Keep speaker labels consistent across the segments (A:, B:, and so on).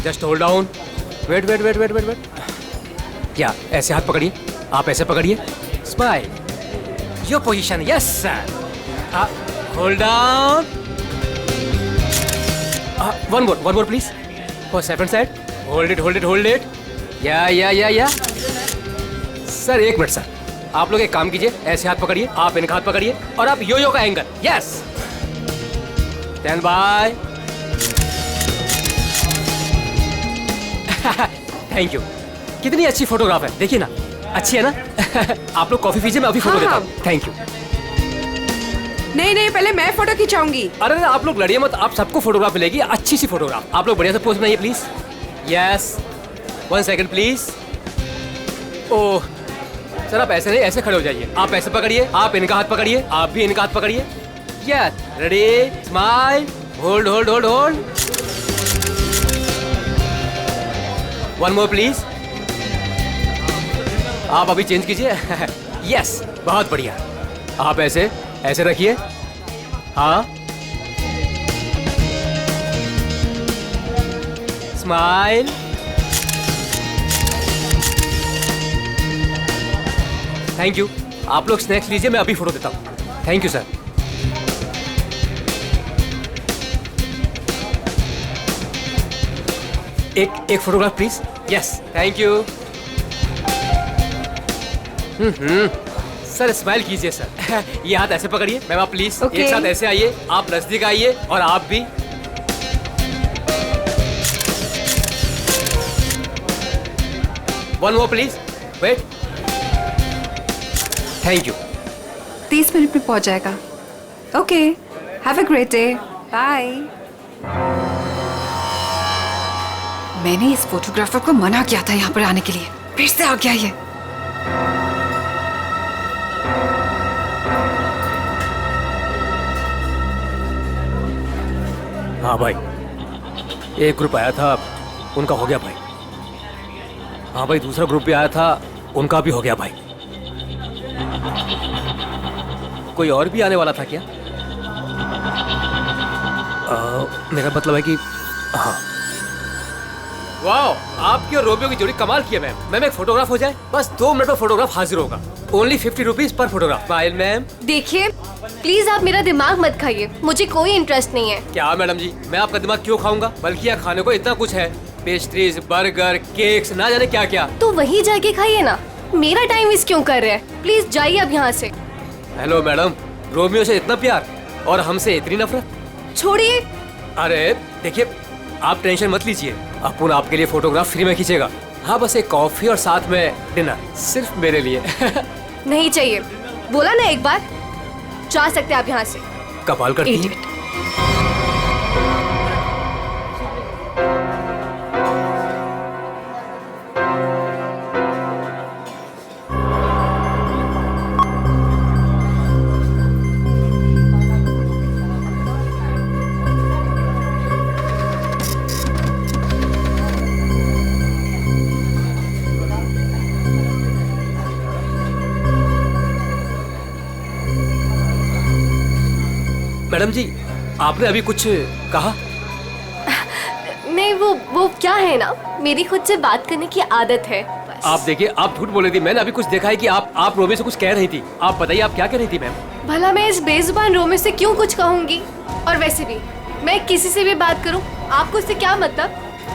A: Just hold down, wait wait wait wait wait wait, क्या ऐसे हाथ पकड़िए, आप ऐसे पकड़िए, smile, your position, yes sir, hold down, one more please, for second side, hold it hold it hold it, yeah sir एक minute sir, आप लोग एक काम कीजिए, ऐसे हाथ पकड़िए, आप इनका हाथ पकड़िए और आप यो का angle, yes, stand by, thank you, कितनी अच्छी फोटोग्राफ है, देखिए ना, अच्छी है ना? आप लोग कॉफी पीजिए, मैं अभी फोटो देता हूँ, थैंक यू।
B: नहीं, पहले मैं फोटो खिंचाऊंगी।
A: अरे आप लोग लड़िए मत, आप सबको फोटोग्राफ मिलेगी, अच्छी सी फोटोग्राफ, आप लोग बढ़िया से पोज बनाइए please, yes, 1 second please, oh sir आप ऐसे नहीं, ऐसे खड़े हो जाइए, आप ऐसे पकड़िए, आप इनका हाथ पकड़िए, आप भी इनका हाथ पकड़िए, yes, ready, smile, hold hold hold hold, one more please, आप अभी चेंज कीजिए, यस, बहुत बढ़िया, आप ऐसे ऐसे रखिए, हाँ, स्माइल, थैंक यू, आप लोग स्नैक्स लीजिए, मैं अभी फोटो देता हूँ, थैंक यू सर। एक photograph please, yes, thank you. Sir smile कीजिए सर, ये हाथ ऐसे पकड़िए, मैम आप प्लीज एक साथ ऐसे आइए, आप नजदीक आइए और आप भी, one more please, wait, thank you.
B: 30 minute में पहुंच जाएगा। Okay, have a great day, bye. मैंने इस फोटोग्राफर को मना किया था यहाँ पर आने के लिए, फिर से आ गया ये।
A: हाँ भाई, एक ग्रुप आया था, उनका हो गया भाई। हाँ भाई, दूसरा ग्रुप भी आया था, उनका भी हो गया भाई। कोई और भी आने वाला था क्या? मेरा मतलब है कि हाँ। वाओ, आपकी और रोमियो की जोड़ी कमाल की है मैम। मैम एक फोटोग्राफ हो जाए, बस 2 मिनट में फोटोग्राफ हाजिर होगा। Only 50 rupees per photograph. Smile ma'am.
C: देखिए प्लीज आप मेरा दिमाग मत खाइए, मुझे कोई इंटरेस्ट नहीं है।
A: क्या मैडम जी, मैं आपका दिमाग क्यों खाऊंगा? बल्कि यहाँ खाने को इतना कुछ है, पेस्ट्रीज, बर्गर, केक्स, ना जाने क्या क्या।
C: तो वहीं जाके खाइए ना, मेरा टाइम वेस्ट क्यों कर रहे हैं? प्लीज जाइए अब यहाँ से।
A: हेलो मैडम, रोमियो से इतना प्यार और हमसे इतनी नफरत?
C: छोड़िए।
A: अरे देखिए, आप टेंशन मत लीजिए, अपुन आपके लिए फोटोग्राफ फ्री में खींचेगा। हाँ, बस एक कॉफी और साथ में डिनर, सिर्फ मेरे लिए।
C: नहीं चाहिए, बोला ना एक बार। जा सकते आप यहाँ से।
A: कमाल करती है। मैडम जी, आपने अभी कुछ कहा?
C: नहीं, वो क्या है ना, मेरी खुद से बात करने की आदत है बस।
A: आप देखिए, आप झूठ बोल रही थी। मैंने अभी कुछ देखा है कि आप रोमियो से कुछ कह रही थी। आप बताइए, आप क्या कह रही थी मैम?
C: भला मैं इस बेजुबान रोमियो से क्यों कुछ कहूँगी? और वैसे भी मैं किसी से भी बात करूँ, आपको इससे क्या मतलब?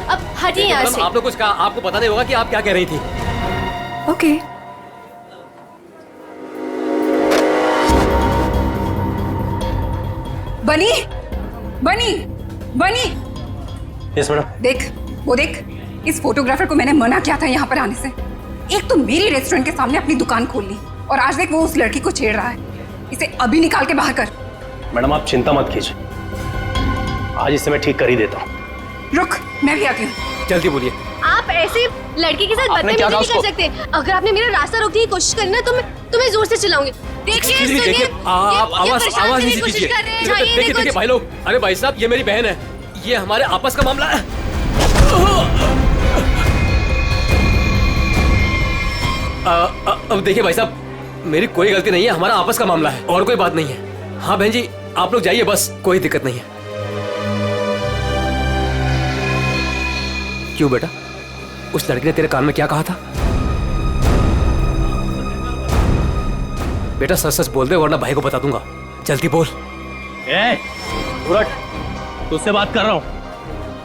C: अब हटिए यहाँ से।
A: आपने कुछ कहा, आपको पता नहीं होगा कि आप क्या कह रही थी।
B: ओके। बनी बनी बनी।
D: Yes madam.
B: देख, वो देख, इस फोटोग्राफर को मैंने मना किया था यहाँ पर आने से। एक तो मेरी रेस्टोरेंट के सामने अपनी दुकान खोल ली, और आज देख वो उस लड़की को छेड़ रहा है। इसे अभी निकाल के बाहर कर।
D: मैडम आप चिंता मत कीजिए, आज इसे मैं ठीक कर ही देता हूँ।
B: रुक, मैं भी आती हूँ।
A: जल्दी बोलिए।
C: आप ऐसे लड़के के साथ बदतमीजी नहीं कर सकते। अगर आपने मेरा रास्ता रोकने की कोशिश करी ना, तो मैं तुम्हें जोर से चलाऊंगी। देखिए,
A: देखिए, आप आवाज नहीं दीजिए। देखिए भाई लोग, अरे भाई साहब, ये मेरी बहन है, ये हमारे आपस का मामला है। अब देखिए भाई साहब, मेरी कोई गलती नहीं है, हमारा आपस का मामला है और कोई बात नहीं है। हाँ बहन जी, आप लोग जाइए, बस कोई दिक्कत नहीं है। क्यों बेटा? उस लड़की ने तेरे कान में क्या कहा था? बेटा सच सच बोल दे वरना भाई को बता दूंगा। जल्दी बोल।
D: दूर हट, तुझसे बात कर रहा हूँ।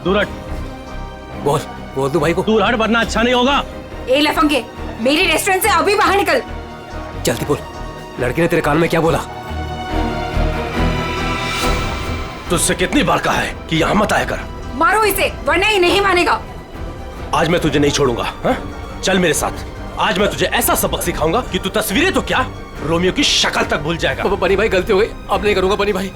D: दूर हट।
A: बोल बोल दू भाई को।
D: दूर हट वरना अच्छा नहीं होगा।
B: ए लफंगे, मेरी रेस्टोरेंट से अभी बाहर निकल।
A: जल्दी बोल, लड़की ने तेरे कान में क्या बोला?
D: तुझसे कितनी बार कहा है कि यहाँ मत आया कर।
B: मारो इसे वरना ये नहीं मानेगा।
D: आज मैं तुझे नहीं छोड़ूंगा। हा? चल मेरे साथ। आज मैं तुझे ऐसा सबक सिखाऊंगा कि तू तस्वीरें तो क्या, रोमियो की शक्ल तक भूल जाएगा।
A: बनी भाई गलती हो गई, अब नहीं करूंगा। बनी भाई,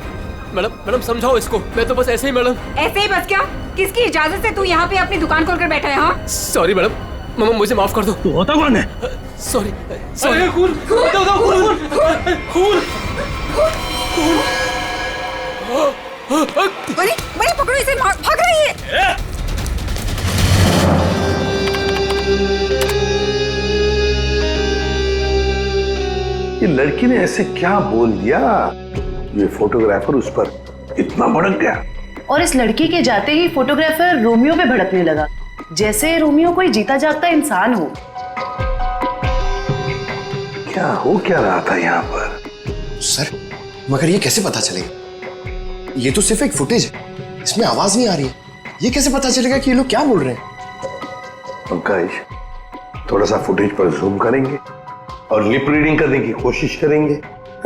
A: मैडम समझाओ इसको। मैं तो बस ऐसे ही मैडम।
B: ऐसे ही बस क्या? किसकी इजाजत से तू यहाँ पे अपनी दुकान खोलकर बैठा है? हाँ
A: सॉरी मैडम, मामा मुझे माफ कर दो।
D: तू होता कौन है?
A: Sorry sorry. खून
B: बनी बनी पकड़ो इसे, भाग रही है।
E: ये लड़की ने ऐसे क्या बोल दिया? ये फोटोग्राफर उस पर इतना भड़क गया।
F: और इस लड़की के जाते ही फोटोग्राफर रोमियो पे भड़कने लगा, जैसे रोमियो कोई जीता जागता इंसान हो।
E: क्या हो क्या रहा था यहाँ पर?
G: सर, मगर ये कैसे पता चलेगा? ये तो सिर्फ एक फुटेज है, इसमें आवाज नहीं आ रही है। ये कैसे पता चलेगा कि ये लोग क्या बोल रहे हैं?
E: पंकज, थोड़ा सा फुटेज पर जूम करेंगे और लिप रीडिंग करने की कोशिश करेंगे,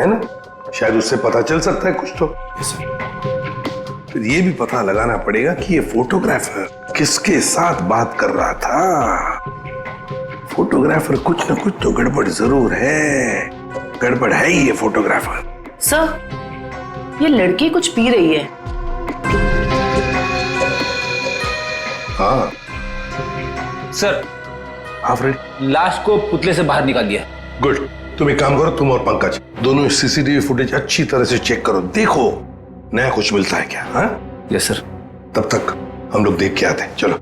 E: है ना? शायद उससे पता चल सकता है कुछ तो। फिर ये भी पता लगाना पड़ेगा कि ये फोटोग्राफर किसके साथ बात कर रहा था। फोटोग्राफर कुछ ना कुछ तो गड़बड़ जरूर है। गड़बड़ है ही ये फोटोग्राफर।
F: सर, ये लड़की कुछ पी रही है।
E: हाँ
H: सर,
E: आफ्रेड,
H: लाश को पुतले से बाहर निकाल दिया।
E: गुड। तुम एक काम करो, तुम और पंकज दोनों सीसीटीवी फुटेज अच्छी तरह से चेक करो, देखो नया कुछ मिलता है क्या। हाँ
H: यस सर।
E: तब तक हम लोग देख के आते हैं। चलो।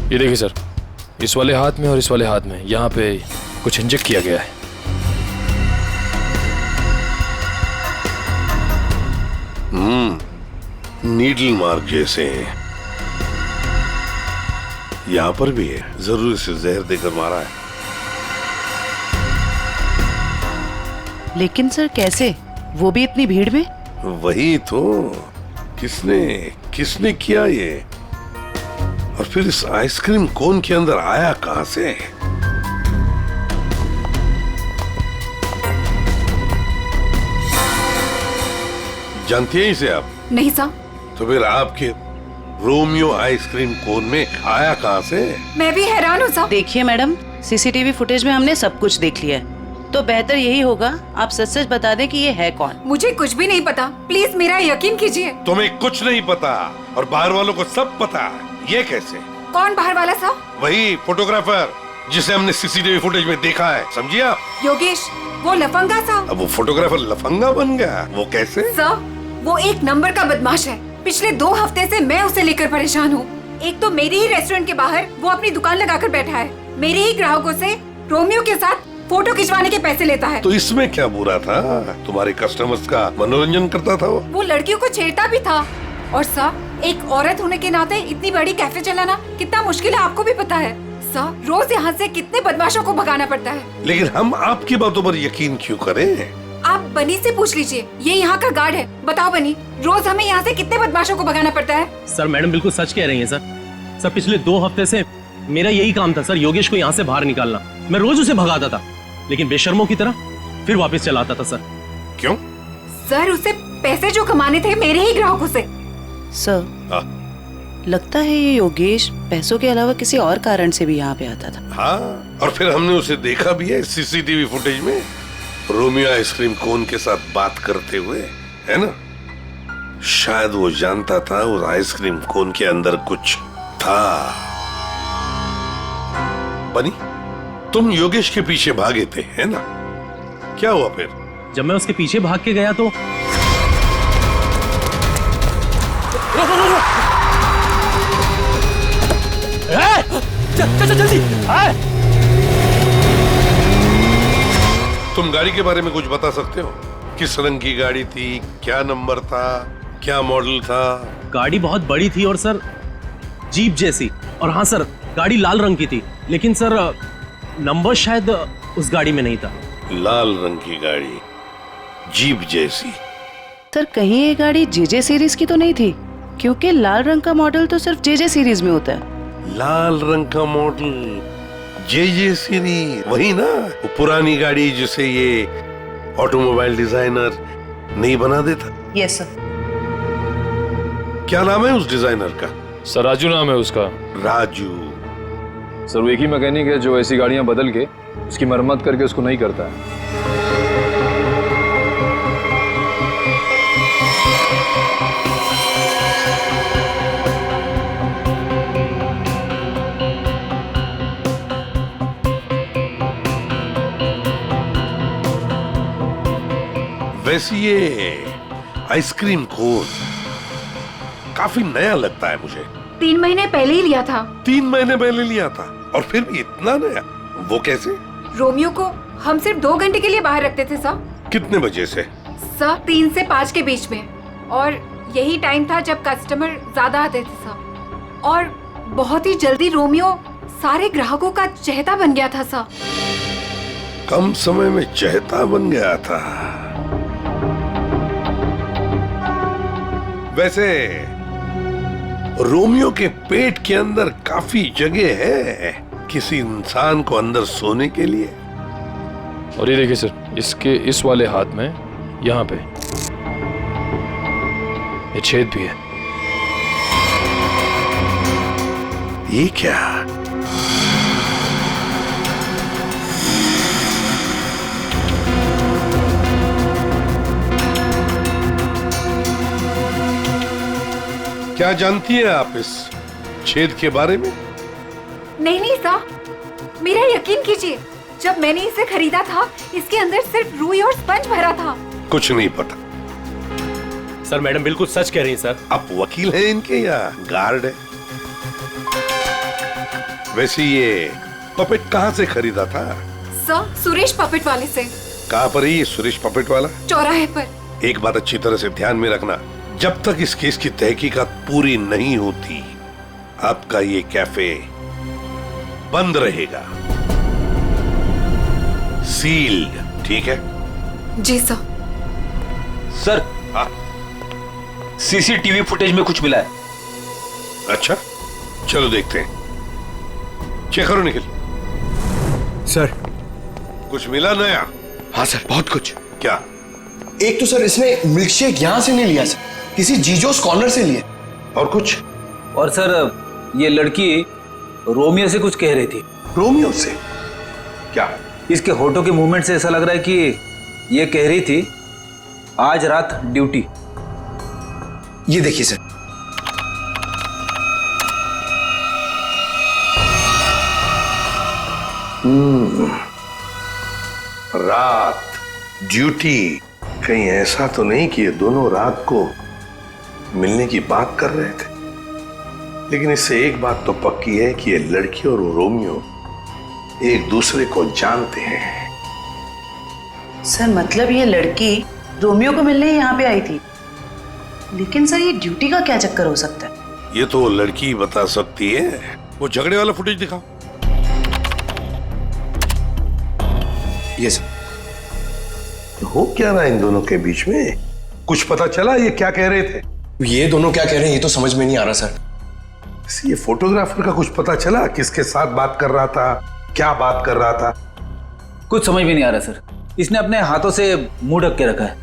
I: ये देखिए सर, इस वाले हाथ में और इस वाले हाथ में यहाँ पे कुछ इंजेक्ट किया गया है।
E: नीडल मार्क जैसे हैं। यहाँ पर भी है, जरूर इसे जहर देकर मारा है।
F: लेकिन सर कैसे, वो भी इतनी भीड़ में?
E: वही तो, किसने किसने किया ये? और फिर इस आइसक्रीम कोन के अंदर आया कहां से? जानती हैं इसे आप?
B: नहीं साहब।
E: तो फिर आपके रोमियो आइसक्रीम कोन में आया कहां से?
B: मैं भी हैरान हूँ साहब।
F: देखिए मैडम, सीसीटीवी फुटेज में हमने सब कुछ देख लिया है, तो बेहतर यही होगा आप सच सच बता दें कि ये है कौन।
B: मुझे कुछ भी नहीं पता, प्लीज मेरा यकीन कीजिए।
E: तुम्हें कुछ नहीं पता और बाहर वालों को सब पता। ये कैसे?
B: कौन बाहर वाला साहब?
E: वही फोटोग्राफर जिसे हमने सीसीटीवी फुटेज में देखा है, समझिए आप?
B: योगेश, वो लफंगा साहब।
E: अब वो फोटोग्राफर लफंगा बन गया? वो कैसे?
B: सर, वो एक नंबर का बदमाश है। पिछले 2 हफ्ते से मैं उसे लेकर परेशान हूँ। एक तो मेरे ही रेस्टोरेंट के बाहर वो अपनी दुकान लगाकर बैठा है, मेरे ही ग्राहकों से रोमियो के साथ फोटो खिंचवाने के पैसे लेता है।
E: तो इसमें क्या बुरा था? तुम्हारे कस्टमर्स का मनोरंजन करता था वो
B: लड़कियों को छेड़ता भी था। और सर, एक औरत होने के नाते इतनी बड़ी कैफे चलाना कितना मुश्किल है, आपको भी पता है। सर, रोज यहाँ से कितने बदमाशों को भगाना पड़ता है।
E: लेकिन हम आपकी बातों पर यकीन क्यों करें?
B: आप बनी से पूछ लीजिए, ये यहाँ का गार्ड है। बताओ बनी, रोज हमें यहाँ से कितने बदमाशों को भगाना पड़ता है?
J: सर, मैडम बिल्कुल सच कह रही हैं सर। पिछले 2 हफ्ते से मेरा यही काम था सर, योगेश को यहाँ से बाहर निकालना। मैं रोज उसे भगाता था, लेकिन बेशर्मों की तरह फिर वापस चलाता था सर।
E: क्यों?
B: सर, उसे पैसे जो कमाने थे मेरे ही ग्राहकों से।
F: सर, लगता है ये योगेश पैसों के अलावा किसी और कारण से भी यहाँ पे आता था।
E: हाँ, और फिर हमने उसे देखा भी है सीसीटीवी फुटेज में, रोमियो आइसक्रीम कोन के साथ बात करते हुए, है ना? शायद वो जानता था उस आइसक्रीम कोन के अंदर कुछ था। बनी, तुम योगेश के पीछे भागे थे, है ना? क्या हुआ फिर?
J: जब मैं उसके पीछे भाग के गया तो
A: चल चल चल जल्दी।
E: तुम गाड़ी के बारे में कुछ बता सकते हो? किस रंग की गाड़ी थी, क्या नंबर था, क्या मॉडल था?
J: गाड़ी बहुत बड़ी थी और सर जीप जैसी। और हाँ सर, गाड़ी लाल रंग की थी, लेकिन सर नंबर शायद उस गाड़ी में नहीं था।
E: लाल रंग की गाड़ी, जीप जैसी।
F: सर कहीं ये गाड़ी जेजे सीरीज की तो नहीं थी? क्योंकि लाल रंग का मॉडल तो सिर्फ जेजे सीरीज में होता है।
E: लाल रंग का मॉडल, जे सीरीज, वही ना, वो पुरानी गाड़ी जिसे ये ऑटोमोबाइल डिजाइनर नहीं बना देता।
F: Yes sir.
E: क्या नाम है उस डिजाइनर का?
I: सर राजू नाम है उसका।
E: राजू।
I: सर वो एक ही मैकेनिक है जो ऐसी गाड़ियां बदल के उसकी मरम्मत करके उसको नहीं करता है।
E: वैसे ये आइसक्रीम कोन काफी नया लगता है मुझे।
B: 3 महीने पहले ही लिया था।
E: 3 महीने पहले लिया था और फिर भी इतना नया? वो कैसे?
B: रोमियो को हम सिर्फ 2 घंटे के लिए बाहर रखते थे सर।
E: कितने बजे से?
B: सर 3 से 5 के बीच में, और यही टाइम था जब कस्टमर ज्यादा आते थे सर। और बहुत ही जल्दी रोमियो सारे ग्राहकों का चहेता बन गया था सर।
E: कम समय में चहेता बन गया था। वैसे रोमियो के पेट के अंदर काफी जगह है किसी इंसान को अंदर सोने के लिए।
I: और ये देखिए सर, इसके इस वाले हाथ में यहाँ पे ये छेद भी है।
E: ये क्या? क्या जानती है आप इस छेद के बारे में?
B: नहीं नहीं सर, मेरा यकीन कीजिए, जब मैंने इसे खरीदा था इसके अंदर सिर्फ रुई और स्पंज भरा था।
E: कुछ नहीं पता।
D: सर मैडम बिल्कुल सच कह रही हैं सर।
E: आप वकील हैं इनके या गार्ड है? वैसे ये पपेट कहाँ से खरीदा था?
B: सर सुरेश पपेट वाले से।
E: कहाँ पर है ये सुरेश पपेट वाला?
B: चौराहे पर।
E: एक बात अच्छी तरह से ध्यान में रखना, जब तक इस केस की तहकीकात पूरी नहीं होती आपका ये कैफे बंद रहेगा, सील्ड, ठीक है?
B: जी सर।
H: सर
E: हाँ?
H: सीसीटीवी फुटेज में कुछ मिला है।
E: अच्छा, चलो देखते हैं। चेक करो निखिल।
G: सर।
E: कुछ मिला नया?
G: हाँ सर, बहुत कुछ।
E: क्या?
G: एक तो सर इसने मिल्कशेक यहां से नहीं लिया सर, किसी जीजोस कॉर्नर से लिए।
E: और कुछ?
H: और सर ये लड़की रोमियो से कुछ कह रही थी।
E: रोमियो से? क्या?
H: इसके होठों के मूवमेंट से ऐसा लग रहा है कि ये कह रही थी आज रात ड्यूटी।
G: ये देखिए सर।
E: रात ड्यूटी, कहीं ऐसा तो नहीं कि ये दोनों रात को मिलने की बात कर रहे थे? लेकिन इससे एक बात तो पक्की है कि ये लड़की और रोमियो एक दूसरे को जानते हैं।
F: सर मतलब ये लड़की रोमियो को मिलने यहाँ पे आई थी, लेकिन सर ये ड्यूटी का क्या चक्कर हो सकता है?
E: ये तो वो लड़की बता सकती है। वो झगड़े वाला फुटेज दिखाओ।
G: ये सर।
E: हो क्या रहा इन दोनों के बीच में? कुछ पता चला ये क्या कह रहे थे?
G: ये दोनों क्या कह रहे हैं ये तो समझ में नहीं आ रहा सर।
E: ये फोटोग्राफर का कुछ पता चला? किसके साथ बात कर रहा था, क्या बात कर रहा था?
H: कुछ समझ में नहीं आ रहा सर। इसने अपने हाथों से मुंह ढक के रखा है।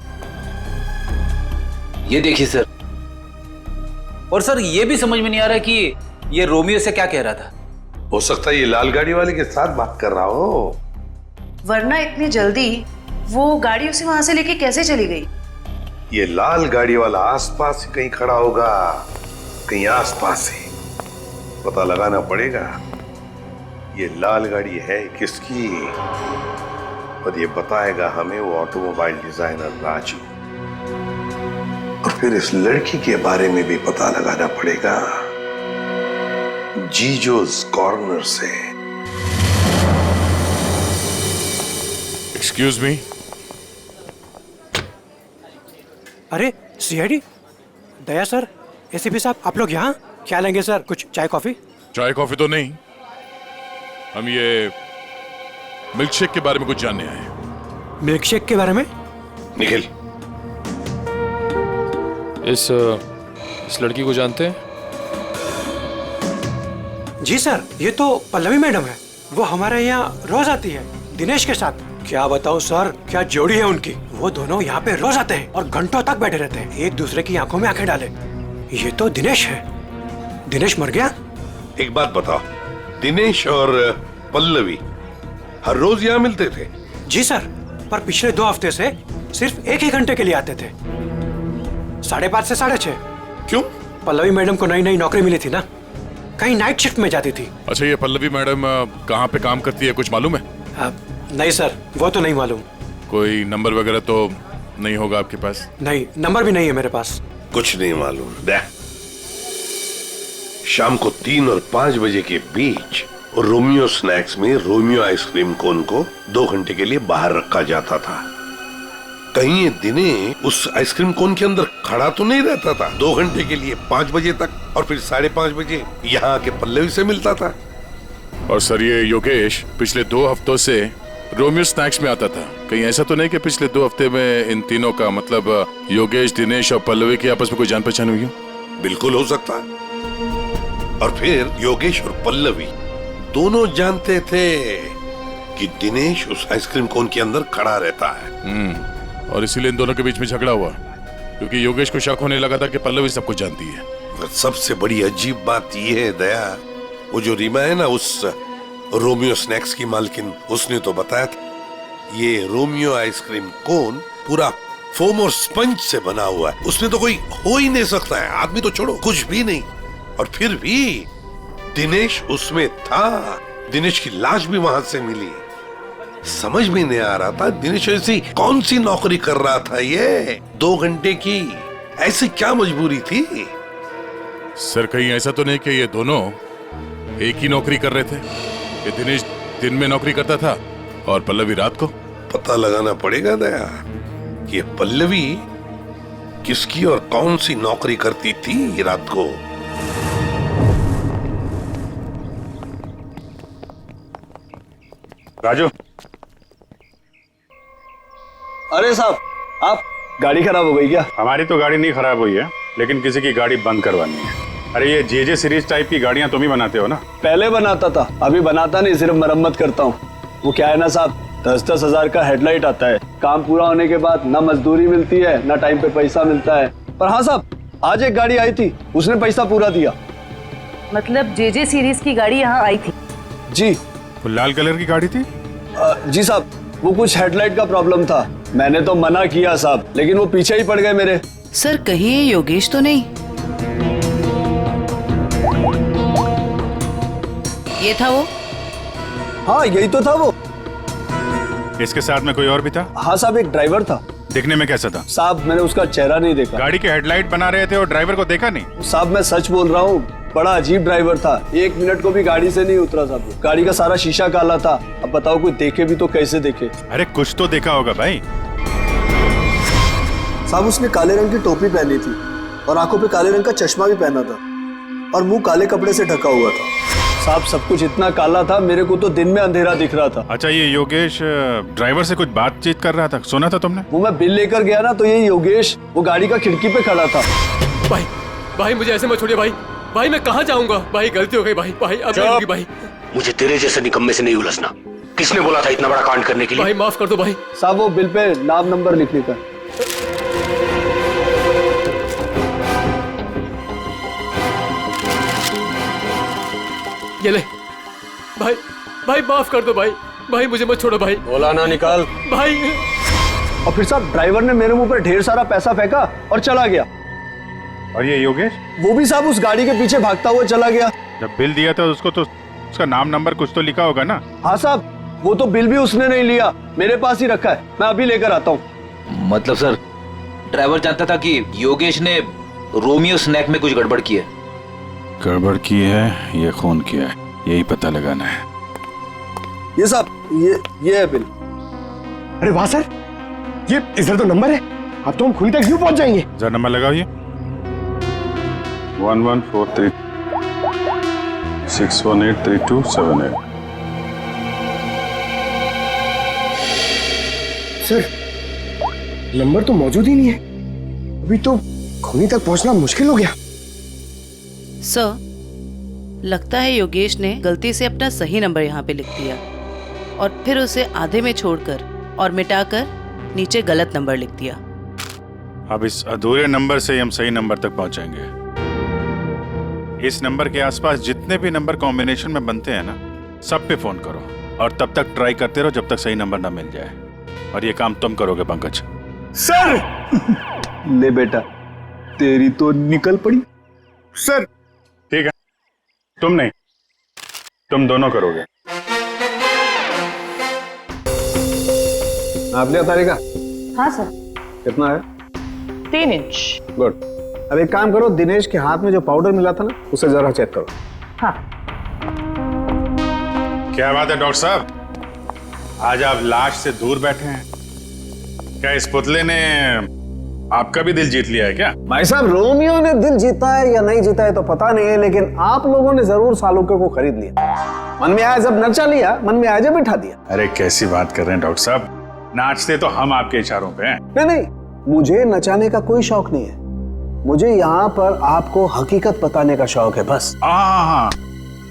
H: ये देखिए सर। और सर ये भी समझ में नहीं आ रहा कि ये रोमियो से क्या कह रहा था।
E: हो सकता है ये लाल गाड़ी वाले के साथ बात कर रहा हो।
F: वरना इतनी जल्दी वो गाड़ी उसे वहां से लेके कैसे चली गई?
E: ये लाल गाड़ी वाला आसपास ही कहीं खड़ा होगा, कहीं आसपास ही। पता लगाना पड़ेगा ये लाल गाड़ी है किसकी, और ये बताएगा हमें वो ऑटोमोबाइल डिजाइनर राजू। और फिर इस लड़की के बारे में भी पता लगाना पड़ेगा। जीजोस कॉर्नर से।
K: Excuse me.
L: अरे सीआईडी दया सर, एसीपी साहब, आप लोग यहाँ क्या लेंगे सर? कुछ चाय कॉफी?
K: चाय कॉफी तो नहीं, हम ये मिल्क शेक के बारे में कुछ जानने आए हैं।
L: मिल्क शेक के बारे में?
E: निखिल,
I: इस लड़की को जानते हैं?
L: जी सर, ये तो पल्लवी मैडम है। वो हमारे यहाँ रोज आती है दिनेश के साथ। क्या बताऊँ सर, क्या जोड़ी है उनकी। वो दोनों यहाँ पे रोज आते हैं और घंटों तक बैठे रहते हैं, एक दूसरे की आंखों में आंखें डाले। ये तो दिनेश है। दिनेश मर गया?
E: एक बात बताओ, दिनेश और पल्लवी हर रोज यहाँ मिलते थे?
L: जी सर, पर पिछले 2 हफ्ते से सिर्फ 1 ही घंटे के लिए आते थे, 5:30 से 6:30।
E: क्यों?
L: पल्लवी मैडम को नई नई नौकरी मिली थी ना, कहीं नाइट शिफ्ट में जाती थी।
K: अच्छा, ये पल्लवी मैडम कहाँ पे काम करती है, कुछ मालूम है?
L: नहीं सर, वो तो नहीं मालूम।
K: कोई नंबर वगैरह तो नहीं होगा आपके पास?
L: नहीं, नंबर भी नहीं है मेरे पास।
E: कुछ नहीं मालूम। शाम को 3 और 5 बजे के बीच रोमियो स्नैक्स में रोमियो आइसक्रीम कोन को 2 घंटे के लिए बाहर रखा जाता था। कहीं ये दिनेश उस आइसक्रीम कोन के अंदर खड़ा तो नहीं रहता था 2 घंटे के लिए 5 बजे तक, और फिर 5:30 बजे यहाँ आके पल्लवी से मिलता था।
K: और सर, ये योगेश पिछले 2 हफ्तों से रोमियो स्नैक्स में आता था। कहीं ऐसा तो नहीं कि पिछले 2 हफ्ते में इन तीनों का, मतलब योगेश, दिनेश और पल्लवी की आपस में कोई जान पहचान हुई हो?
E: बिल्कुल हो सकता है। और फिर योगेश और पल्लवी दोनों जानते थे कि दिनेश उस आइसक्रीम कोन के अंदर खड़ा रहता है।
K: और इसीलिए इन दोनों के बीच में झगड़ा हुआ, क्योंकि योगेश को शक होने लगा था कि पल्लवी सब कुछ जानती है।
E: और सबसे बड़ी अजीब बात यह है दया, वो जो रीमा है ना, उस रोमियो स्नैक्स की मालकिन, उसने तो बताया था ये रोमियो आइसक्रीम कोन पूरा फोम और स्पंज से बना हुआ है, उसमें तो कोई हो ही नहीं सकता है, आदमी तो छोड़ो, कुछ भी नहीं। और फिर भी दिनेश उसमें था, दिनेश की लाश भी वहां से मिली। समझ में नहीं आ रहा था दिनेश ऐसी कौन सी नौकरी कर रहा था, ये 2 घंटे की ऐसी क्या मजबूरी थी?
K: सर, कहीं ऐसा तो नहीं कि ये दोनों एक ही नौकरी कर रहे थे? ये दिनेश दिन में नौकरी करता था और पल्लवी रात को?
E: पता लगाना पड़ेगा दया, ये पल्लवी किसकी और कौन सी नौकरी करती थी रात को।
J: राजू।
M: अरे साहब, आप गाड़ी खराब हो गई क्या?
J: हमारी तो गाड़ी नहीं खराब हुई है, लेकिन किसी की गाड़ी बंद करवानी है। अरे ये जेजे सीरीज टाइप की गाड़ियां तुम ही बनाते हो ना?
M: पहले बनाता था, अभी बनाता नहीं, सिर्फ मरम्मत करता हूँ। वो क्या है ना साहब, 10-10 हजार का हेडलाइट आता है, काम पूरा होने के बाद ना मजदूरी मिलती है ना टाइम पे पैसा मिलता है। पर हाँ साहब, आज एक गाड़ी आई थी, उसने पैसा पूरा दिया।
F: मतलब जेजे सीरीज की गाड़ी यहाँ आई थी?
M: जी।
J: वो लाल कलर की गाड़ी थी?
M: जी साहब, वो कुछ हेडलाइट का प्रॉब्लम था, मैंने तो मना किया साहब, लेकिन वो पीछे ही पड़ गए मेरे।
F: सर, कहीं ये योगेश तो नहीं? ये था वो?
M: हाँ, यही तो था वो।
J: इसके साथ में कोई और भी था?
M: हाँ साहब, एक ड्राइवर था।
J: दिखने में कैसा था?
M: साहब, मैंने उसका चेहरा नहीं देखा।
J: गाड़ी के हेडलाइट बना रहे थे और ड्राइवर को देखा नहीं?
M: साहब, मैं सच बोल रहा हूँ, बड़ा अजीब ड्राइवर था, 1 मिनट को भी गाड़ी से नहीं उतरा साहब। गाड़ी का सारा शीशा काला था। अब बताओ, कोई देखे भी तो कैसे देखे?
J: अरे कुछ तो देखा होगा भाई।
M: साहब, उसने काले रंग की टोपी पहनी थी और आंखों पे काले रंग का चश्मा भी पहना था और मुंह काले कपड़े से ढका हुआ था। साहब, सब कुछ इतना काला था, मेरे को तो दिन में अंधेरा दिख रहा था।
J: अच्छा, ये योगेश ड्राइवर से कुछ बातचीत कर रहा था, सुना था तुमने?
M: वो मैं बिल लेकर गया ना, तो ये योगेश वो गाड़ी का खिड़की पे खड़ा था।
A: भाई मुझे ऐसे मत छोड़िए भाई, मैं कहाँ जाऊंगा भाई, गलती हो गई भाई, अब नहीं होगी भाई।
D: मुझे तेरे जैसे निकम्मे से नहीं उलझना। किसने बोला था इतना बड़ा कांड करने के लिए?
A: भाई माफ कर दो भाई।
M: साहब, वो बिल पे नाम नंबर लिखने का।
A: ये ले भाई माफ कर दो भाई, मुझे मत छोड़ो भाई।
M: बोला ना निकाल
A: भाई।
M: और फिर साहब, ड्राइवर ने मेरे मुंह पर ढेर सारा पैसा फेंका और चला गया।
J: और ये योगेश?
M: वो भी साहब उस गाड़ी के पीछे भागता हुआ चला गया।
J: जब बिल दिया था उसको तो उसका नाम नंबर कुछ तो लिखा होगा ना?
M: हाँ साहब, वो तो बिल भी उसने नहीं लिया, मेरे पास ही रखा है, मैं अभी लेकर आता हूँ।
H: मतलब सर, ड्राइवर जानता था कि योगेश ने रोमियो स्नैक में कुछ गड़बड़ की है,
K: गड़बड़ की है, ये खून किया है, यही पता लगाना है।
M: ये साहब, ये है बिल।
G: अरे वाह सर, ये इधर तो नंबर है, अब तो हम खूनी तक यूं पहुंच जाएंगे।
K: जरा नंबर लगाओ ये 1143 6183278।
G: सर नंबर तो मौजूद ही नहीं है, अभी तो खूनी तक पहुंचना मुश्किल हो गया।
F: सर, लगता है योगेश ने गलती से अपना सही नंबर यहाँ पे लिख दिया और फिर उसे आधे में छोड़कर और मिटाकर नीचे गलत नंबर लिख दिया।
K: अब इस अधूरे नंबर से हम सही नंबर तक पहुंचेंगे। इस नंबर के आसपास जितने भी नंबर कॉम्बिनेशन में बनते हैं ना, सब पे फोन करो और तब तक ट्राई करते रहो जब तक सही नंबर ना मिल जाए। और ये काम तुम करोगे पंकज।
M: सर ले बेटा, तेरी तो निकल पड़ी।
K: सर ठीक है, तुम नहीं, तुम दोनों करोगे।
M: आप लिया तारिका?
N: हाँ सर।
M: कितना है?
N: 3 इंच।
M: गुड। अब एक काम करो, दिनेश के हाथ में जो पाउडर मिला था ना, उसे जरा चेक करो।
N: हाँ।
K: क्या बात है डॉक्टर साहब, आज आप लाश से दूर बैठे हैं। क्या इस पुतले ने आपका भी दिल जीत लिया है क्या?
M: भाई साहब, रोमियो ने दिल जीता है या नहीं जीता है तो पता नहीं है, लेकिन आप लोगों ने जरूर सालुके को खरीद लिया। मन में आया जब नचा लिया, मन में आया जब बिठा दिया।
K: अरे कैसी बात कर रहे हैं डॉक्टर साहब, नाचते तो हम आपके इशारों पे हैं।
M: नहीं नहीं, मुझे नचाने का कोई शौक नहीं है, मुझे यहाँ पर आपको हकीकत बताने का शौक है बस।
K: हाँ,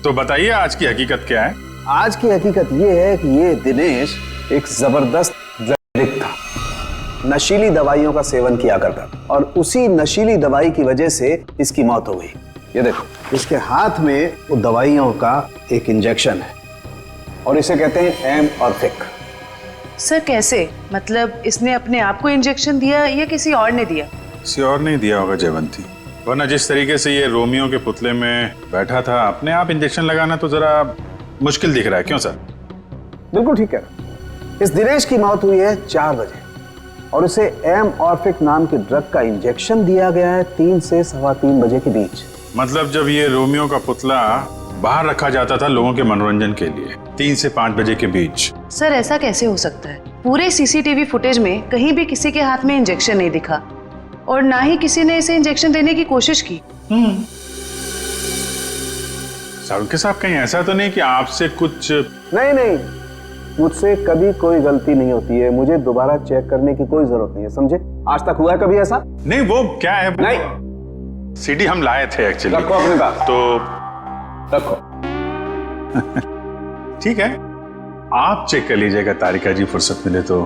K: तो बताइए आज की हकीकत क्या है?
M: आज की हकीकत ये है कि ये दिनेश एक जबरदस्त ड्रग एडिक्ट था, नशीली दवाइयों का सेवन किया करता और उसी नशीली दवाई की वजह से इसकी मौत हो गई। ये देखो, इसके हाथ में वो दवाइयों का एक इंजेक्शन है और इसे कहते हैं एमऑर्फिक।
F: सर कैसे? मतलब इसने अपने आप को इंजेक्शन दिया या किसी और ने दिया?
K: किसी और नहीं दिया होगा जयवंती, वरना जिस तरीके से ये रोमियो के पुतले में बैठा था, अपने आप इंजेक्शन लगाना तो जरा मुश्किल दिख रहा है। क्यों सर?
M: बिल्कुल ठीक है। इस दिनेश की मौत हुई है 4 बजे और उसे एमऑर्फिक नाम के ड्रग का इंजेक्शन दिया गया है 3 से 3:15 बजे के बीच।
K: मतलब जब ये रोमियो का पुतला बाहर रखा जाता था लोगों के मनोरंजन के लिए, 3 से 5 बजे के बीच।
F: सर ऐसा कैसे हो सकता है? पूरे सीसीटीवी फुटेज में कहीं भी किसी के हाथ में इंजेक्शन नहीं दिखा और ना ही किसी ने इसे इंजेक्शन देने की कोशिश की।
K: सारुके साहब, कहीं ऐसा तो नहीं कि आपसे कुछ?
M: नहीं, मुझसे कभी कोई गलती नहीं होती है, मुझे दोबारा चेक करने की कोई जरूरत नहीं है, समझे? आज तक हुआ है कभी ऐसा?
K: नहीं, वो क्या है?
M: नहीं,
K: सीडी हम लाए थे एक्चुअली।
M: रखो अपने पास।
K: तो
M: रखो।
K: ठीक है, आप चेक कर लीजिएगा तारिका जी, फुर्सत मिले तो।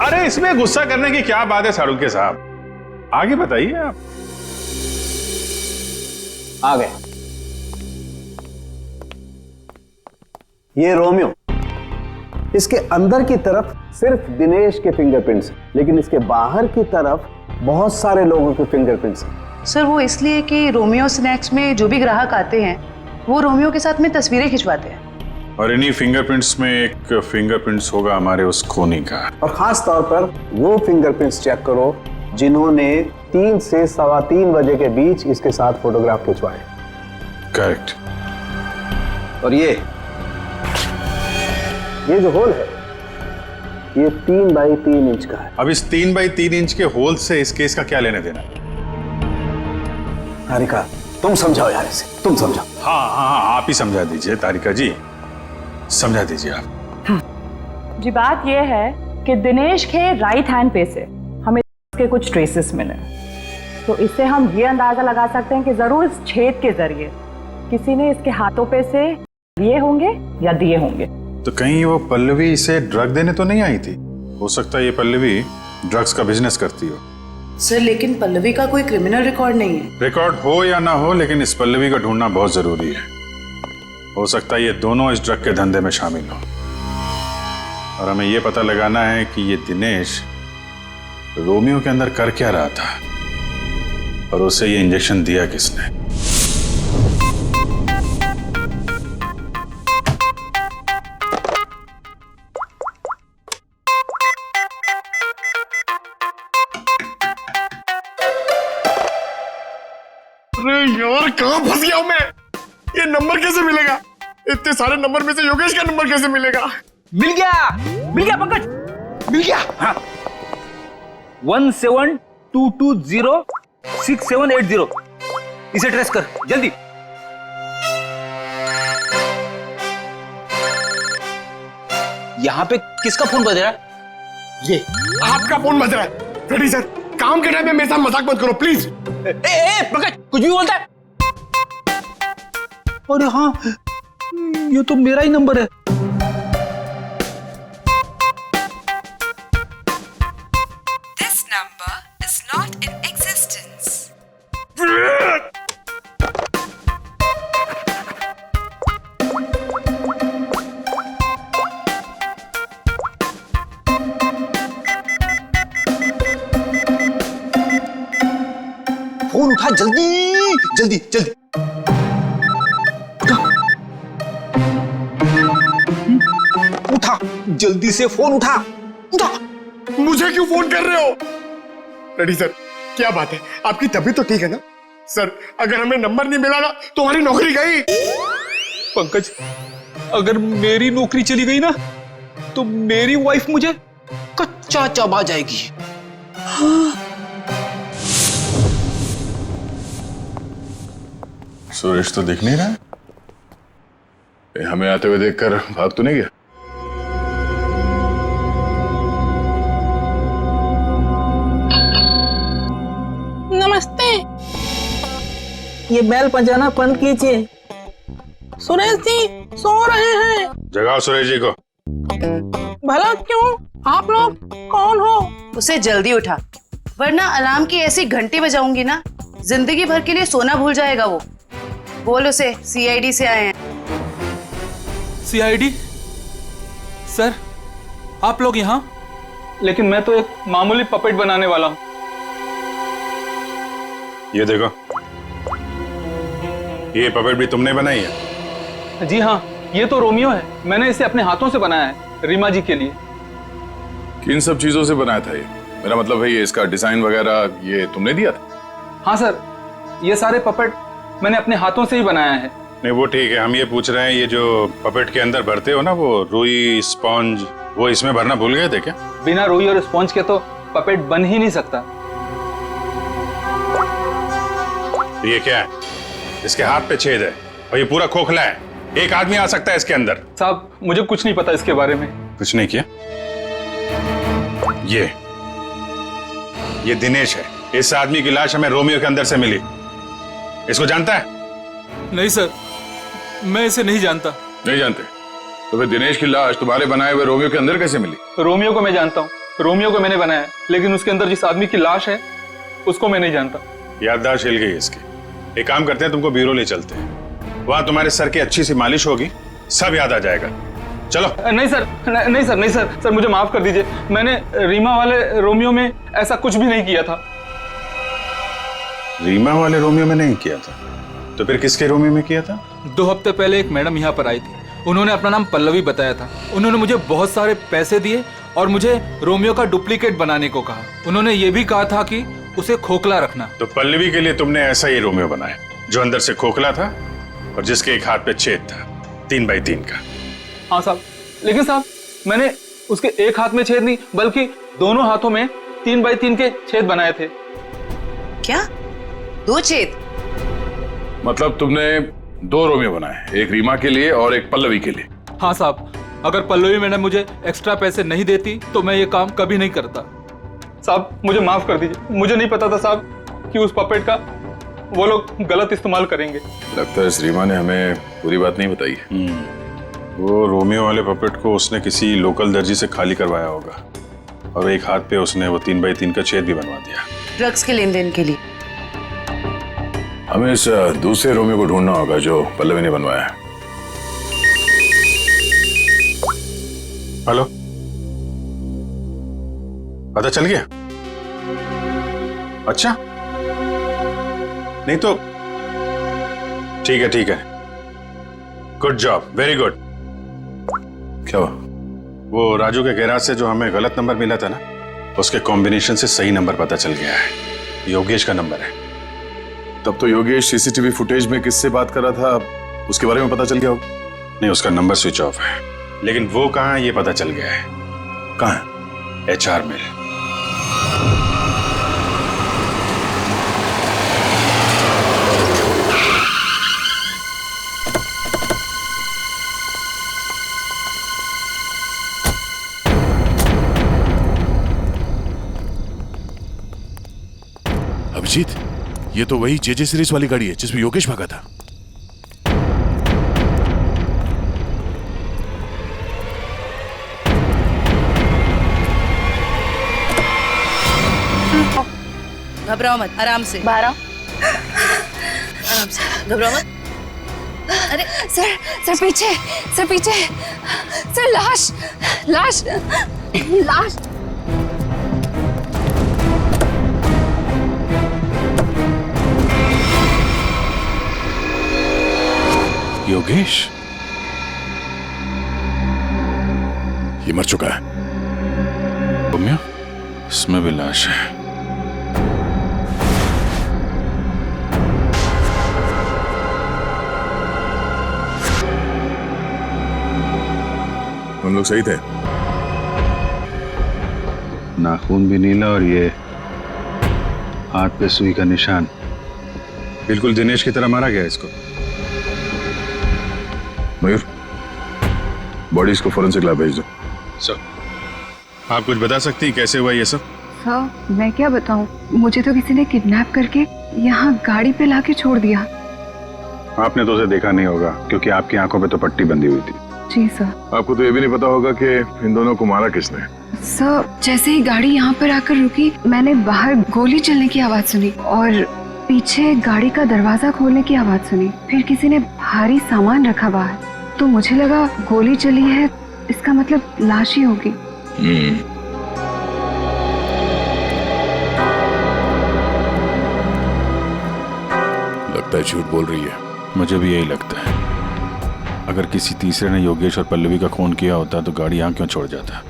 K: अरे इसमें गुस्सा करने की क्या बात है सारुके साहब, आगे बताइए आप।
M: आ गए। ये रोमियो, इसके अंदर की तरफ सिर्फ दिनेश के फिंगरप्रिंट्स, लेकिन इसके बाहर की तरफ बहुत सारे लोगों के फिंगरप्रिंट्स हैं।
F: सर वो इसलिए कि रोमियो स्नैक्स में जो भी ग्राहक आते हैं वो रोमियो के साथ में तस्वीरें खिंचवाते हैं
K: और इन्हीं फिंगरप्रिंट्स में एक फिंगरप्रिंट्स होगा हमारे उस खूनी का।
M: और खास तौर पर वो फिंगरप्रिंट्स चेक करो जिन्होंने 3 से 3:15 बजे के बीच इसके साथ फोटोग्राफ खिंचवाए।
K: करेक्ट।
M: और ये जो होल है ये 3 बाई 3 इंच का है।
K: अब इस 3 बाई 3 इंच के होल से इस केस का क्या लेने देना?
M: तारिका तुम समझाओ यार इसे, तुम समझाओ।
K: हाँ, आप ही समझा दीजिए तारिका जी, समझा दीजिए आप।
N: जी बात यह है कि दिनेश के राइट हैंड पे से हमें के कुछ ट्रेसेस मिले, तो इससे हम ये अंदाजा लगा सकते हैं कि जरूर इस छेद के जरिए किसी ने इसके हाथों पे से लिए होंगे या दिए होंगे।
K: तो कहीं वो पल्लवी इसे ड्रग देने तो नहीं आई थी? हो सकता है ये पल्लवी ड्रग्स का बिजनेस करती हो।
F: सर लेकिन पल्लवी का कोई क्रिमिनल रिकॉर्ड नहीं है।
K: रिकॉर्ड हो या ना हो, लेकिन इस पल्लवी को ढूंढना बहुत जरूरी है। हो सकता है ये दोनों इस ड्रग के धंधे में शामिल हो और हमें ये पता लगाना है कि ये दिनेश रोमियो के अंदर कर क्या रहा था और उसे ये इंजेक्शन दिया किसने।
G: अरे यार कहाँ फंस गया हूं मैं? ये नंबर कैसे मिलेगा? इतने सारे नंबर में से योगेश का नंबर कैसे मिलेगा?
H: मिल गया पंकज, मिल गया। हाँ 17220670, इसे ट्रेस कर जल्दी। यहाँ पे किसका फोन बज रहा है?
G: ये आपका फोन बज रहा है। रेडी सर, काम के टाइम में मेरे साथ मजाक मत करो प्लीज।
H: पंकज कुछ भी बोलता है। अरे हाँ, ये तो मेरा ही नंबर है।
B: This number is not in existence.
G: Phone उठा जल्दी जल्दी जल्दी।
H: उठा जल्दी से, फोन उठा उठा।
G: मुझे क्यों फोन कर रहे हो? रेडी सर, क्या बात है, आपकी तबीयत तो ठीक है ना? सर अगर हमें नंबर नहीं मिला ना तो हमारी नौकरी गई।
H: पंकज अगर मेरी नौकरी चली गई ना तो मेरी वाइफ मुझे कच्चा चबा जाएगी।
K: सुरेश तो दिख नहीं रहा है। हमें आते हुए देखकर भाग तो नहीं गया?
O: नमस्ते, ये बेल बजाना बंद कीजिए। सुरेश जी सो रहे हैं।
K: जगाओ सुरेश जी को।
O: भला क्यों? आप लोग कौन हो?
F: उसे जल्दी उठा, वरना अलार्म की ऐसी घंटी बजाऊंगी ना, जिंदगी भर के लिए सोना भूल जाएगा वो। बोल उसे सीआईडी से आए हैं।
H: सीआईडी? सर आप लोग यहाँ?
M: लेकिन मैं तो एक मामूली पपेट बनाने वाला हूँ।
K: ये देखो, ये पपेट भी तुमने बनाई है?
M: जी हाँ, ये तो रोमियो है। मैंने इसे अपने हाथों से बनाया है, रीमा जी के लिए।
K: किन सब चीजों से बनाया था ये? मेरा मतलब है ये इसका डिजाइन वगैरह ये तुमने दिया था?
M: हाँ सर, ये सारे पपेट मैंने अपने हाथों से ही बनाया है।
K: नहीं वो ठीक है, हम ये पूछ रहे हैं ये जो पपेट के अंदर भरते हो ना, वो रुई स्पॉन्ज, वो इसमें भरना भूल गए थे क्या?
M: बिना रुई और स्पॉन्ज के तो पपेट बन ही नहीं सकता।
K: ये क्या है? इसके हाथ पे छेद है और ये पूरा खोखला है, एक आदमी आ सकता है इसके अंदर।
M: साहब मुझे कुछ नहीं पता इसके बारे में।
K: कुछ नहीं किया? ये दिनेश है। इस आदमी की लाश हमें रोमियो के अंदर से मिली। इसको जानता है?
H: नहीं सर, मैं इसे नहीं जानता।
K: नहीं जानते? तो फिर दिनेश की लाश तुम्हारे बनाए हुए रोमियो के अंदर कैसे मिली?
M: रोमियो को मैं जानता हूँ, रोमियो को मैंने बनाया, लेकिन उसके अंदर जिस आदमी की लाश है उसको मैं नहीं जानता।
K: याददाश्त हिल गई इसकी। एक काम करते हैं, तुमको ब्यूरो ले चलते हैं, वहां तुम्हारे सर की अच्छी सी मालिश होगी, सब याद आ जाएगा। चलो।
M: नहीं सर, नहीं सर, नहीं सर, सर मुझे माफ कर दीजिए। मैंने रीमा वाले रोमियो में ऐसा कुछ भी नहीं किया था।
K: रीमा वाले रोमियो में नहीं किया था? तो फिर किसके रोमियो में किया था?
H: 2 हफ्ते पहले एक मैडम यहाँ पर आई थी, उन्होंने अपना नाम पल्लवी बताया था। उन्होंने मुझे बहुत सारे पैसे दिए और मुझे रोमियो का डुप्लीकेट बनाने को कहा। उन्होंने ये भी कहा था कि उसे खोखला रखना।
K: तो पल्लवी के लिए तुमने ऐसा ही रोमियो बनाया जो अंदर से खोखला था और जिसके एक हाथ पे छेद था 3 बाई 3 का।
M: हाँ साहब, लेकिन साहब मैंने उसके एक हाथ में छेद नहीं बल्कि दोनों हाथों में 3 बाई 3 के छेद बनाए थे।
F: क्या? 2 छेद?
K: मतलब तुमने 2 रोमियो बनाए, एक रीमा के लिए और एक पल्लवी के लिए?
H: हाँ साहब, अगर पल्लवी मैडम मुझे एक्स्ट्रा पैसे नहीं देती तो मैं ये काम कभी नहीं करता।
M: साहब मुझे माफ कर दीजिए, मुझे नहीं पता था साहब कि उस पपेट का वो लोग गलत इस्तेमाल करेंगे।
K: लगता है इस रीमा ने हमें पूरी बात नहीं बताई है। वो रोमियो वाले पपेट को उसने किसी लोकल दर्जी से खाली करवाया होगा और एक हाथ पे उसने वो 3 बाई 3 का छेद भी बनवा दिया।
F: ड्रग्स के लेन देन के लिए।
K: हमें इस दूसरे रोमियो को ढूंढना होगा जो पल्लवी ने बनवाया है। हेलो, पता चल गया? अच्छा, नहीं तो ठीक है, ठीक है, गुड जॉब, वेरी गुड। क्या हुआ? वो राजू के गैराज से जो हमें गलत नंबर मिला था ना, उसके कॉम्बिनेशन से सही नंबर पता चल गया है। योगेश का नंबर है। तब तो योगेश सीसीटीवी फुटेज में किससे बात कर रहा था उसके बारे में पता चल गया होगा। नहीं, उसका नंबर स्विच ऑफ है, लेकिन वो कहाँ है ये पता चल गया है। कहाँ है? HR में।
P: अभिजीत, ये तो वही JJ सीरीज वाली गाड़ी है जिसमें योगेश भागा था।
F: घबराओ मत, आराम से। आराम से, घबराओ मत।
B: अरे सर, पीछे, सर पीछे, सर लाश, लाश, लाश।
K: योगेश
P: ये मर चुका है।
K: रोमियो, इसमें भी लाश है।
P: हम लोग सही थे।
K: नाखून भी नीला और ये हाथ पे सुई का निशान। बिल्कुल दिनेश की तरह मारा गया इसको।
P: मयूर, बॉडीज को फोरेंसिक लैब भेज दो।
K: सर, आप कुछ बता सकती हैं कैसे हुआ ये सब?
B: सर, मैं क्या बताऊं? मुझे तो किसी ने किडनैप करके यहाँ गाड़ी पे लाके छोड़ दिया।
K: आपने तो उसे देखा नहीं होगा क्योंकि आपकी आंखों पे तो पट्टी बंधी हुई थी।
B: जी सर।
P: आपको तो ये भी नहीं पता होगा कि इन दोनों को मारा किसने।
B: सर, जैसे ही गाड़ी यहाँ पर आकर रुकी, मैंने बाहर गोली चलने की आवाज सुनी और पीछे गाड़ी का दरवाजा खोलने की आवाज सुनी। फिर किसी ने भारी सामान रखा बाहर, तो मुझे लगा गोली चली है, इसका मतलब लाश ही होगी।
P: लगता है झूठ बोल रही है।
K: मुझे भी यही लगता है। अगर किसी तीसरे ने योगेश और पल्लवी का खून किया होता तो गाड़ी यहाँ क्यों छोड़ जाता,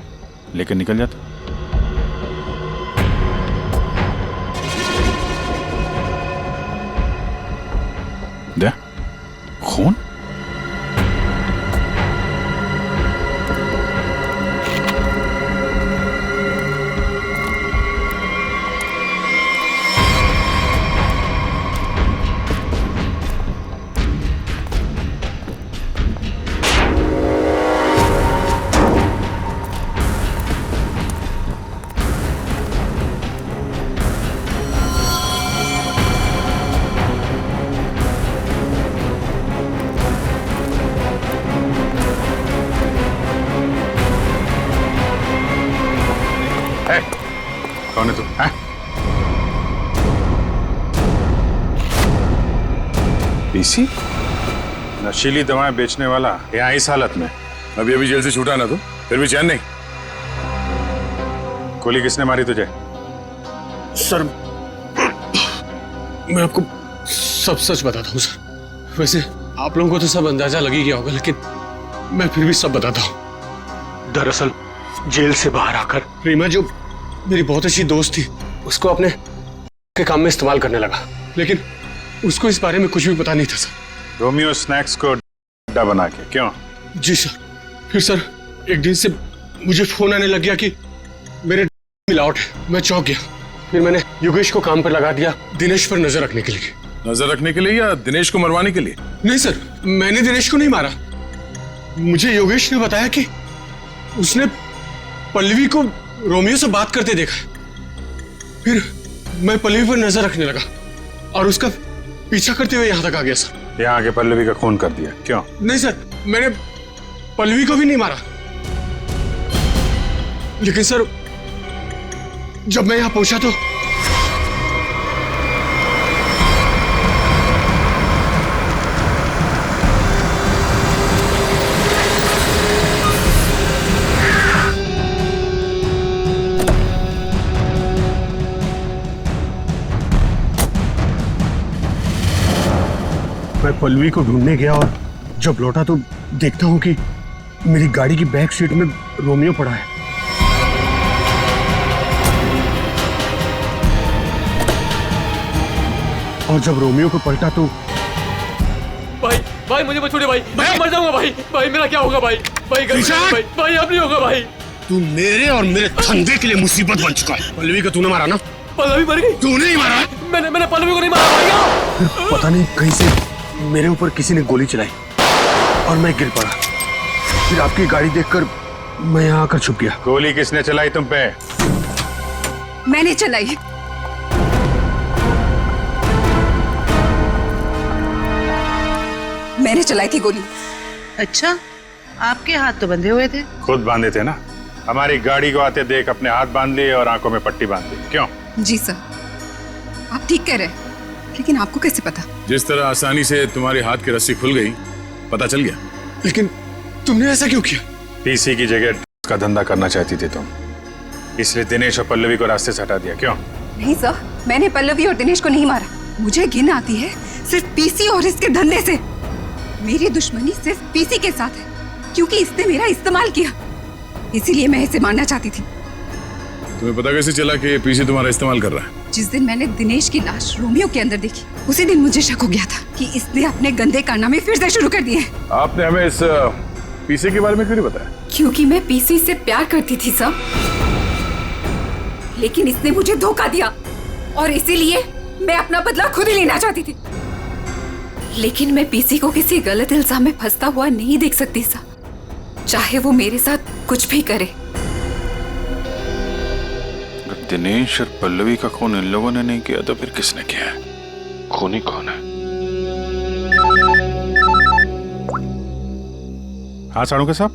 K: लेकिन निकल जाता। दे खून। कौन है तू? पीसी? नशीली दवाएं बेचने वाला यहाँ इस हालत में?
P: अभी अभी जेल से छूटा ना तो फिर भी चैन नहीं।
K: गोली किसने मारी तुझे?
Q: सर, मैं आपको सब सच बताता हूँ सर। वैसे आप लोगों को तो सब अंदाजा लग ही गया होगा, लेकिन मैं फिर भी सब बताता हूँ। दरअसल जेल से बाहर आकर रीमा, जो मेरी बहुत अच्छी दोस्त थी, उसको अपने के काम में इस्तेमाल करने लगा, लेकिन उसको इस बारे में कुछ भी पता नहीं था सर।
K: रोमियो स्नैक्स को अड्डा बना के? क्यों?
Q: जी सर। फिर सर एक दिन से मुझे फोन आने लग गया कि मेरे मिलावट है। मैं चौंक गया। फिर मैंने योगेश को काम पर लगा दिया दिनेश पर नजर रखने के लिए।
P: नजर रखने के लिए या दिनेश को मरवाने के लिए?
Q: नहीं सर, मैंने दिनेश को नहीं मारा। मुझे योगेश ने बताया कि उसने पल्लवी को रोमियो से बात करते देखा। फिर मैं पल्लवी पर नजर रखने लगा और उसका पीछा करते हुए यहाँ तक आ गया सर।
K: यहाँ आके पल्लवी का खून कर दिया? क्यों?
Q: नहीं सर, मैंने पल्लवी को भी नहीं मारा, लेकिन सर जब मैं यहाँ पहुंचा तो मैं पल्लवी को ढूंढने गया और जब लौटा तो देखता हूं कि मेरी गाड़ी की बैक सीट में रोमियो पड़ा है। और जब रोमियो को पलटा तो
A: भाई भाई मुझे मत छोड़िए भाई, मैं मर जाऊंगा भाई। भाई मेरा क्या होगा भाई? भाई भाई भाई अब नहीं होगा भाई।
Q: तू मेरे और मेरे धंधे के लिए मुसीबत बन चुका है। पल्लवी को तूने मारा ना?
A: पल्लवी मर गई?
Q: तूने ही मारा?
A: मैंने पल्लवी को नहीं मारा भाई।
Q: फिर पता नहीं कहीं से मेरे ऊपर किसी ने गोली चलाई और मैं गिर पड़ा। फिर आपकी गाड़ी देखकर मैं यहाँ आकर छुप गया।
K: गोली किसने चलाई तुम पे?
B: मैंने चलाई। मैंने चलाई थी गोली।
F: अच्छा, आपके हाथ तो बंधे हुए थे।
K: खुद बांधे थे ना। हमारी गाड़ी को आते देख अपने हाथ बांध लिए और आंखों में पट्टी बांध ली। क्यों?
B: जी सर, आप ठीक कह रहे हैं, लेकिन आपको कैसे पता?
P: जिस तरह आसानी से तुम्हारी हाथ की रस्सी खुल गई, पता चल गया।
Q: लेकिन तुमने ऐसा क्यों किया?
K: पीसी की जगह का धंधा करना चाहती थी तुम, इसलिए दिनेश और पल्लवी को रास्ते से हटा दिया। क्यों?
B: नहीं सर, मैंने पल्लवी और दिनेश को नहीं मारा। मुझे घिन आती है सिर्फ पीसी और इसके धंधे से। मेरी दुश्मनी सिर्फ पीसी के साथ है, क्योंकि इसने मेरा इस्तेमाल किया, इसीलिए मैं इसे मारना चाहती थी।
P: तुम्हें पता कैसे चला कि पीसी तुम्हारा इस्तेमाल कर रहा है?
B: जिस दिन मैंने दिनेश की लाश रोमियो के अंदर देखी, उसी दिन मुझे शक हो गया था कि इसने अपने गंदे कारनामे फिर से शुरू कर दिए।
P: आपने हमें इस पीसी के बारे में क्यों नहीं बताया?
B: क्योंकि मैं पीसी से प्यार करती थी सर, लेकिन इसने मुझे धोखा दिया और इसीलिए मैं अपना बदला खुद ही लेना चाहती थी। लेकिन मैं पीसी को किसी गलत इल्जाम में फंसता हुआ नहीं देख सकती सर, चाहे वो मेरे साथ कुछ भी करे।
P: दिनेश और पल्लवी का खून इन लोगों ने नहीं किया तो फिर किसने किया है? खूनी कौन है?
K: हाँ साड़ू साहब।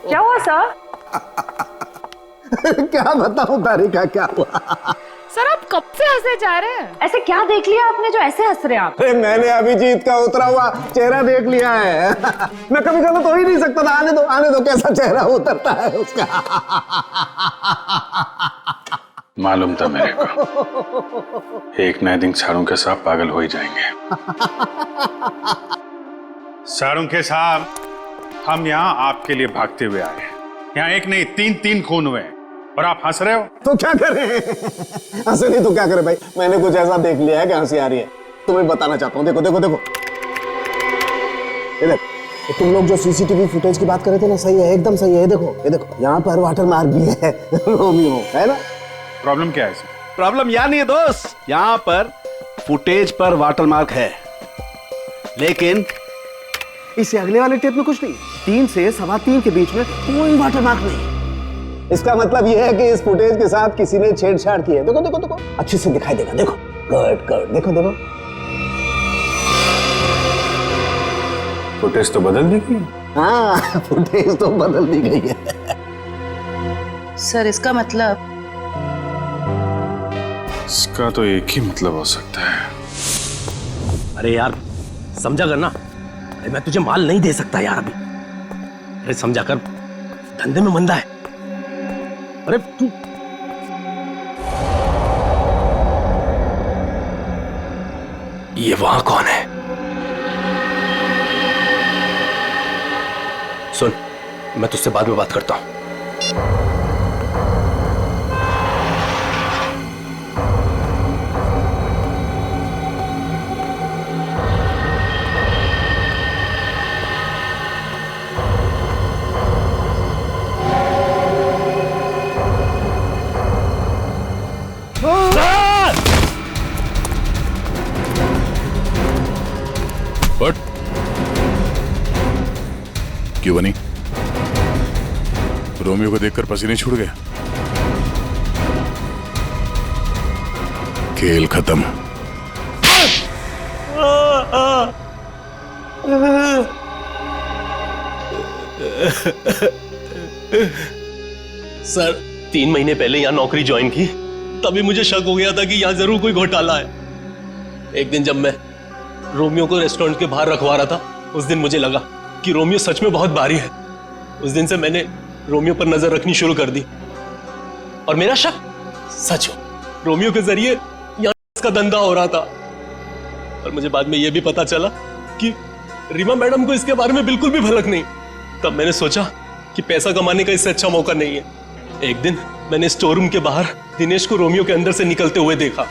N: क्या हुआ सर?
G: क्या बताऊं तारिका, क्या हुआ?
N: सर आप कब से हंसे जा रहे हैं? ऐसे क्या देख लिया आपने जो ऐसे हंस रहे हैं आप?
G: अरे मैंने अभिजीत का उतरा हुआ चेहरा देख लिया है। मैं कभी गलत हो ही नहीं सकता था। आने दो कैसा चेहरा उतरता है उसका।
K: मालूम था मेरे को, एक नए दिन साड़ू के साथ पागल हो ही जाएंगे। साड़ू के साथ हम यहाँ आपके लिए भागते हुए आए हैं। यहाँ एक नहीं तीन खून हुए और आप हंस रहे हो।
G: तो क्या करें? हंसे नहीं तो क्या करें भाई? मैंने कुछ ऐसा देख लिया है कि हंसी आ रही है। तुम्हें बताना चाहता हूँ। देखो देखो देखो, इधर तुम लोग जो सीसीटीवी फुटेज की बात कर रहे थे ना, सही है, एकदम सही है। देखो ये देखो, यहाँ पर वाटर मार्क भी है रोमियो, है ना?
K: प्रॉब्लम क्या है इसमें?
M: प्रॉब्लम यहाँ नहीं है दोस्त, यहाँ पर फुटेज पर वाटरमार्क है, लेकिन
G: इससे अगले वाले टेप में कुछ नहीं। 3 से 3:15 के बीच में कोई वाटरमार्क नहीं। इसका मतलब यह है कि इस फुटेज के साथ किसी ने छेड़छाड़ की है। देखो देखो देखो, अच्छे से दिखाई देगा। देखो गुड, देखो देखो,
K: फुटेज तो बदल दी गई।
G: हाँ, फुटेज तो बदल दी गई है।
F: सर इसका मतलब?
K: इसका तो एक ही मतलब हो सकता है।
J: अरे यार समझा कर ना, अरे मैं तुझे माल नहीं दे सकता यार अभी। अरे समझा कर, धंधे में मंदा है। अरे तू
D: ये वहां कौन है? सुन, मैं तुझसे बाद में बात करता हूं।
P: बट क्यों बनी? रोमियो को देखकर पसीने छूट गया। खेल खत्म।
J: सर 3 महीने पहले यहाँ नौकरी ज्वाइन की, तभी मुझे शक हो गया था कि यहाँ जरूर कोई घोटाला है। एक दिन जब मैं रोमियो को रेस्टोरेंट के बाहर रखवा रहा था, उस दिन मुझे लगा कि रोमियो सच में बहुत भारी है। उस दिन से मैंने रोमियो पर नजर रखनी शुरू कर दी और मेरा शक सच हो, रोमियो के जरिए यहाँ इसका धंधा हो रहा था। और मुझे बाद में यह भी पता चला कि रीमा मैडम को इसके बारे में बिल्कुल भी भनक नहीं। तब मैंने सोचा कि पैसा कमाने का इससे अच्छा मौका नहीं है, एक दिन मैंने स्टोर रूम के बाहर दिनेश को रोमियो के अंदर से निकलते हुए देखा।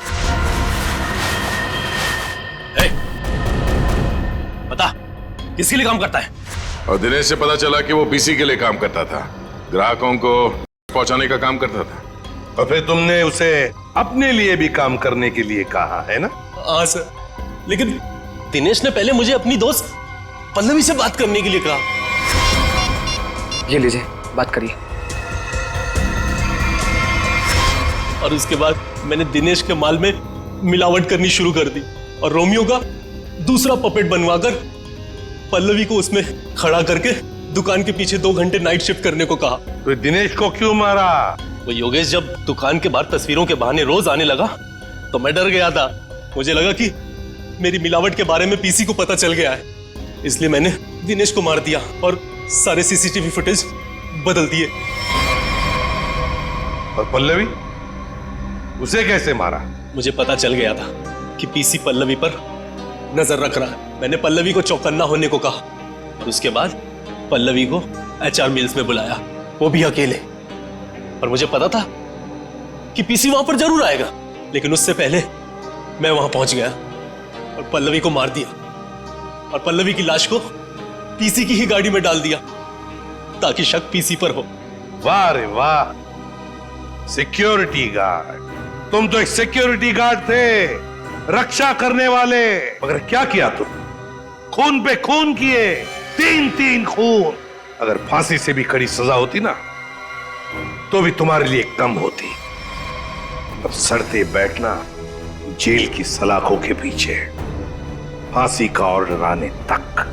D: बता, किसके लिए काम करता है?
P: और दिनेश से पता चला कि वो पीसी के लिए काम करता था, ग्राहकों को पहुंचाने का काम करता था।
E: और फिर तुमने उसे अपने लिए भी काम करने के लिए कहा है ना?
J: हाँ सर, लेकिन दिनेश ने पहले मुझे अपनी दोस्त पल्लवी से बात करने के लिए कहा।
A: ये लीजिए, बात करिए।
J: और उसके बाद मैंने दिनेश के माल में मिलावट करनी शुरू कर दी और रोमियो का दूसरा पपेट बनवाकर पल्लवी को उसमें खड़ा करके दुकान के पीछे 2 घंटे नाइट शिफ्ट करने को कहा।
E: तो दिनेश को क्यों मारा?
J: वो योगेश जब दुकान के बाहर तस्वीरों के बहाने रोज आने लगा तो मैं डर गया था। मुझे लगा कि मेरी मिलावट के बारे में पीसी को पता चल गया है, इसलिए मैंने दिनेश को मार दिया और सारे सीसीटीवी फुटेज बदल दिए।
E: और पल्लवी, उसे कैसे मारा?
J: मुझे पता चल गया था कि पीसी पल्लवी पर नजर रख रहा है। मैंने पल्लवी को चौकन्ना होने को कहा और उसके बाद पल्लवी को एचआर मिल्स में बुलाया, वो भी अकेले। और मुझे पता था कि पीसी वहां पर जरूर आएगा, लेकिन उससे पहले मैं वहां पहुंच गया और पल्लवी को मार दिया और पल्लवी की लाश को पीसी की ही गाड़ी में डाल दिया ताकि शक पीसी पर हो।
E: वाह रे वाह, सिक्योरिटी गार्ड! तुम तो एक सिक्योरिटी गार्ड थे, रक्षा करने वाले। मगर क्या किया तुम? खून पे खून किए, 3 खून। अगर फांसी से भी कड़ी सजा होती ना तो भी तुम्हारे लिए कम होती। अब सड़ते बैठना जेल की सलाखों के पीछे, फांसी का ऑर्डर आने तक।